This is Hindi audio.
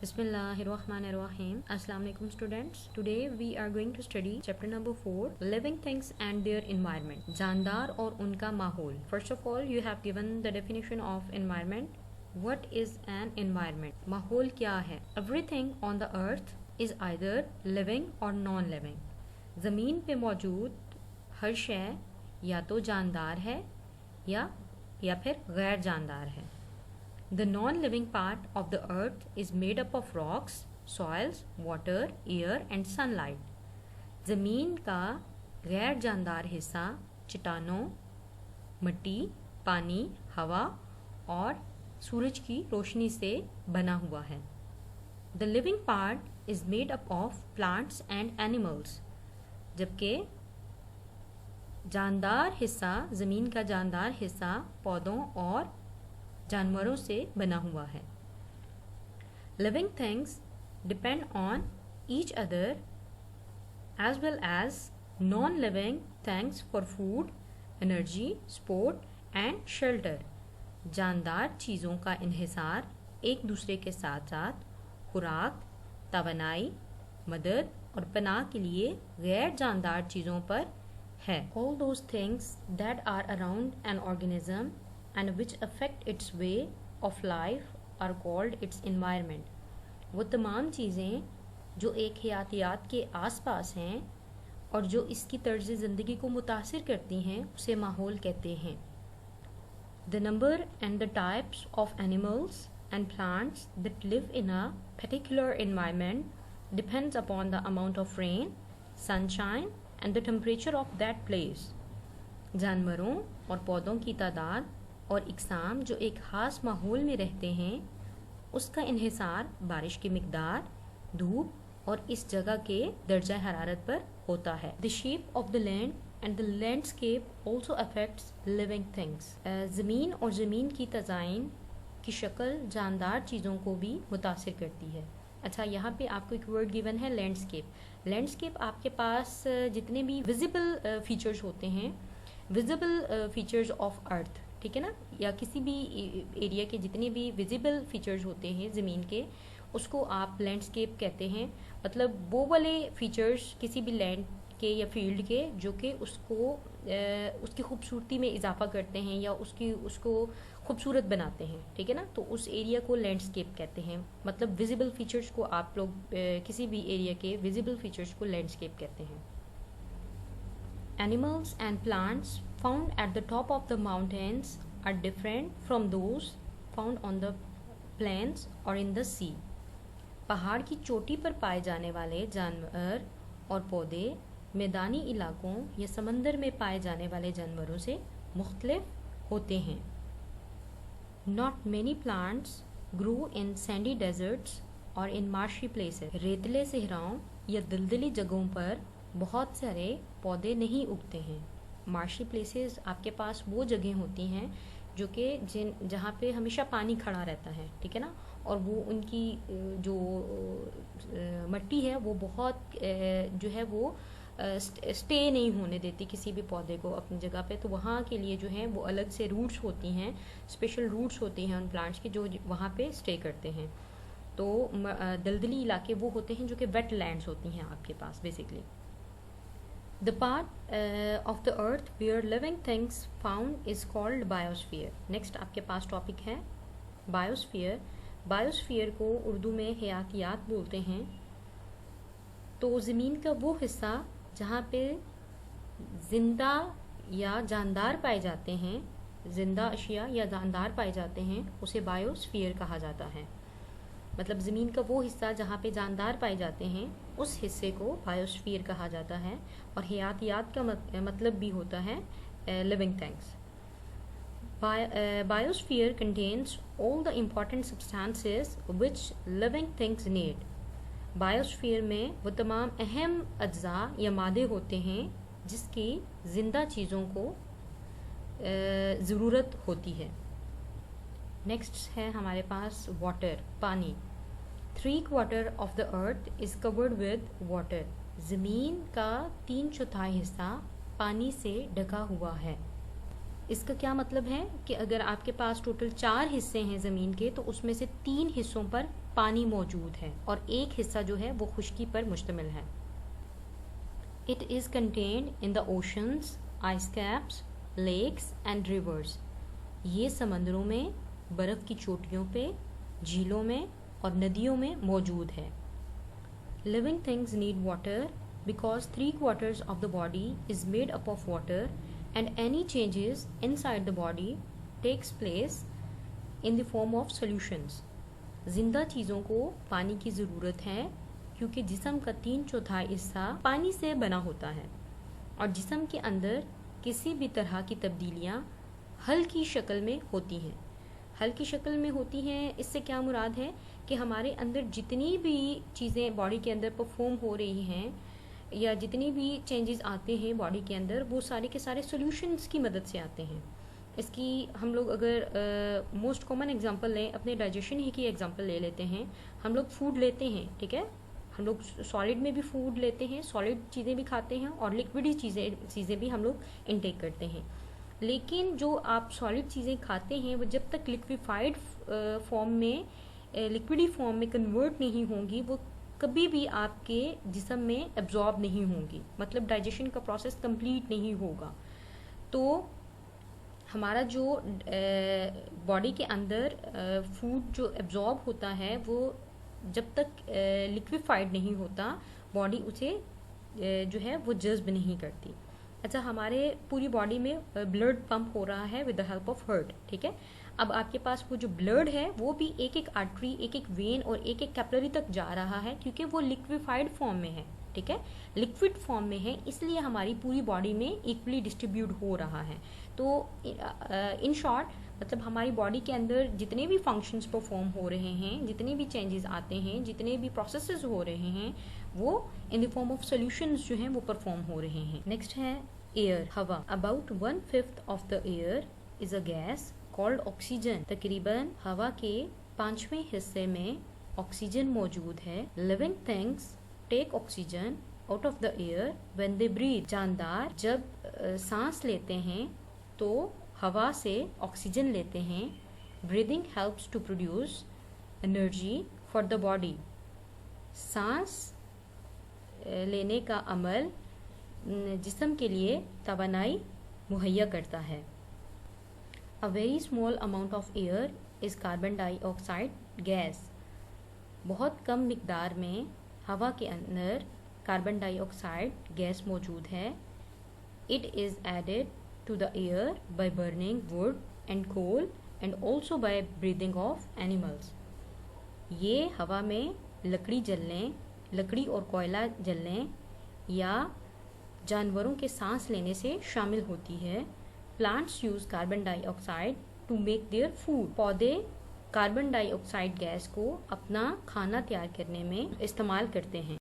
Bismillahirrahmanirrahim. Assalamu alaikum students. Today we are going to study chapter number 4, living things and their environment. जानदार और उनका माहौल. First of all, you have given the definition of environment. What is an environment? माहौल क्या है? Everything on the earth is either living or non-living. ज़मीन पे मौजूद हर शय या तो जानदार है या फिर गैर जानदार है. The non-living part of the earth is made up of rocks, soils, water, air and sunlight. ज़मीन का गैर जानदार हिस्सा चट्टानों, मिट्टी, पानी, हवा और सूरज की रोशनी से बना हुआ है. The living part is made up of plants and animals. जबकि जानदार हिस्सा, ज़मीन का जानदार हिस्सा पौधों और जानवरों से बना हुआ है. Living things depend on each other as well as non-living things for food, energy, sport and shelter. जानदार चीज़ों का इन्हिसार एक दूसरे के साथ साथ खुराक, तवानाई, मदद और पनाह के लिए गैर जानदार चीज़ों पर है. All those things that are around an organism and which affect its way of life are called its environment. वो तमाम चीज़ें जो एक हयातियात के आसपास हैं और जो इसकी तर्ज ज़िंदगी को मुतासिर करती हैं उसे माहौल कहते हैं. The number and the types of animals and plants that live in a particular environment depends upon the amount of rain, sunshine and the temperature of that place. जानवरों और पौधों की तादाद और इकसाम जो एक ख़ास माहौल में रहते हैं उसका इन्हिसार बारिश की मिकदार, धूप और इस जगह के दर्जा हरारत पर होता है. The shape of the land and the landscape also affects living things. ज़मीन और ज़मीन की तज़ाइन की शक्ल जानदार चीज़ों को भी मुतासिर करती है. अच्छा, यहाँ पे आपको एक वर्ड गिवन है लैंडस्केप. लैंडस्केप आपके पास जितने भी विजिबल फीचर्स होते हैं, विजिबल फीचर्स ऑफ अर्थ, ठीक है ना, या किसी भी एरिया के जितने भी विजिबल फीचर्स होते हैं ज़मीन के, उसको आप लैंडस्केप कहते हैं. मतलब वो वाले फीचर्स किसी भी लैंड के या फील्ड के जो कि उसकी खूबसूरती में इजाफा करते हैं या उसको खूबसूरत बनाते हैं, ठीक है ना, तो उस एरिया को लैंडस्केप कहते हैं. मतलब विजिबल फीचर्स को आप लोग किसी भी एरिया के विजिबल फीचर्स को लैंडस्केप कहते हैं. Animals and plants found at the top of the mountains are different from those found on the plains or in the sea. पहाड़ की चोटी पर पाए जाने वाले जानवर और पौधे मैदानी इलाकों या समंदर में पाए जाने वाले जानवरों से मुख्तलिफ होते हैं. Not many plants grow in sandy deserts or in marshy places. रेतले सहराओं या दलदली जगहों पर बहुत सारे पौधे नहीं उगते हैं. मार्शी प्लेसेस आपके पास वो जगह होती हैं जो कि जहाँ पे हमेशा पानी खड़ा रहता है, ठीक है ना, और वो उनकी जो मिट्टी है वो बहुत जो है वो स्टे नहीं होने देती किसी भी पौधे को अपनी जगह पे. तो वहाँ के लिए जो है वो अलग से रूट्स होती हैं, स्पेशल रूट्स होती हैं उन प्लांट्स की जो वहाँ पे स्टे करते हैं. तो दलदली इलाके वो होते हैं जो कि वेट लैंड्स होती हैं आपके पास basically. The part of the earth where living things found is called biosphere. Next आपके पास टॉपिक है biosphere. Biosphere को उर्दू में हयातियात बोलते हैं. तो ज़मीन का वो हिस्सा जहाँ पे जिंदा या जानदार पाए जाते हैं, जिंदा अशिया या जानदार पाए जाते हैं, उसे बायोस्फीयर कहा जाता है. मतलब ज़मीन का वो हिस्सा जहाँ पे जानदार पाए जाते हैं उस हिस्से को बायोस्फीयर कहा जाता है. और हयातियात का मतलब भी होता है living things. Biosphere contains all the important substances which living things need. Biosphere में वो तमाम अहम अज्जा या मादे होते हैं जिसकी ज़िंदा चीज़ों को ज़रूरत होती है. नेक्स्ट है हमारे पास वाटर, पानी. 3/4 of the earth is covered with water. ज़मीन का 3/4 हिस्सा पानी से ढका हुआ है. इसका क्या मतलब है कि अगर आपके पास टोटल 4 हिस्से हैं ज़मीन के, तो उसमें से 3 हिस्सों पर पानी मौजूद है और एक हिस्सा जो है वो खुश्की पर मुश्तमिल है। It is contained in the oceans, ice caps, lakes and rivers. ये समंदरों में, बर्फ़ की चोटियों पे, झीलों में और नदियों में मौजूद है। Living things need water because 3/4 of the body is made up of water and any changes inside the body takes place in the form of solutions। जिंदा चीज़ों को पानी की ज़रूरत है क्योंकि जिस्म का 3/4 हिस्सा पानी से बना होता है और जिस्म के अंदर किसी भी तरह की तब्दीलियाँ हल्की शक्ल में होती हैं। हल्की शक्ल में होती हैं, इससे क्या मुराद है कि हमारे अंदर जितनी भी चीज़ें बॉडी के अंदर परफॉर्म हो रही हैं या जितनी भी चेंजेस आते हैं बॉडी के अंदर, वो सारे के सारे सॉल्यूशंस की मदद से आते हैं। इसकी हम लोग अगर मोस्ट कॉमन एग्जांपल लें, अपने डाइजेशन ही की एग्जांपल ले लेते हैं। हम लोग फूड लेते हैं, ठीक है, हम लोग सॉलिड में भी फूड लेते हैं, सॉलिड चीज़ें भी खाते हैं और लिक्विडी चीज़ें भी हम लोग इनटेक करते हैं। लेकिन जो आप सॉलिड चीज़ें खाते हैं वो जब तक लिक्विफाइड फॉर्म में, लिक्विडी फॉर्म में कन्वर्ट नहीं होंगी, वो कभी भी आपके जिस्म में एब्जॉर्ब नहीं होंगी, मतलब डाइजेशन का प्रोसेस कंप्लीट नहीं होगा। तो हमारा जो बॉडी के अंदर फूड जो एब्जॉर्ब होता है वो जब तक लिक्विफाइड नहीं होता, बॉडी उसे जो है वो जज्ब नहीं करती। अच्छा, हमारे पूरी बॉडी में ब्लड पंप हो रहा है with the help of heart, ठीक है। अब आपके पास वो जो ब्लड है वो भी एक एक आर्टरी, एक एक वेन और एक एक कैपिलरी तक जा रहा है क्योंकि वो लिक्विफाइड फॉर्म में है, ठीक है, लिक्विड फॉर्म में है, इसलिए हमारी पूरी बॉडी में इक्वली डिस्ट्रीब्यूट हो रहा है। तो इन शॉर्ट मतलब हमारी बॉडी के अंदर जितने भी फंक्शंस परफॉर्म हो रहे हैं, जितने भी चेंजेस आते हैं, जितने भी प्रोसेसेस हो रहे हैं, वो in the form of solutions जो हैं वो परफॉर्म हो रहे हैं। नेक्स्ट है एयर, हवा। About 1/5 of the air is a gas called oxygen. तकरीबन हवा के 5वें हिस्से में ऑक्सीजन मौजूद है। Living things take oxygen out of the air when they breathe. जानदार जब सांस लेते हैं तो हवा से ऑक्सीजन लेते हैं। Breathing helps to produce energy for the body. सांस लेने का अमल जिस्म के लिए तवानाई मुहैया करता है। A very small amount of air is carbon dioxide gas। बहुत कम मिकदार में हवा के अंदर कार्बन डाइऑक्साइड गैस मौजूद है। It is added to the air by burning wood and coal and also by breathing of animals। ये हवा में लकड़ी जलने, लकड़ी और कोयला जलने या जानवरों के सांस लेने से शामिल होती है। Plants use carbon dioxide to make their food. पौधे कार्बन डाइऑक्साइड गैस को अपना खाना तैयार करने में इस्तेमाल करते हैं।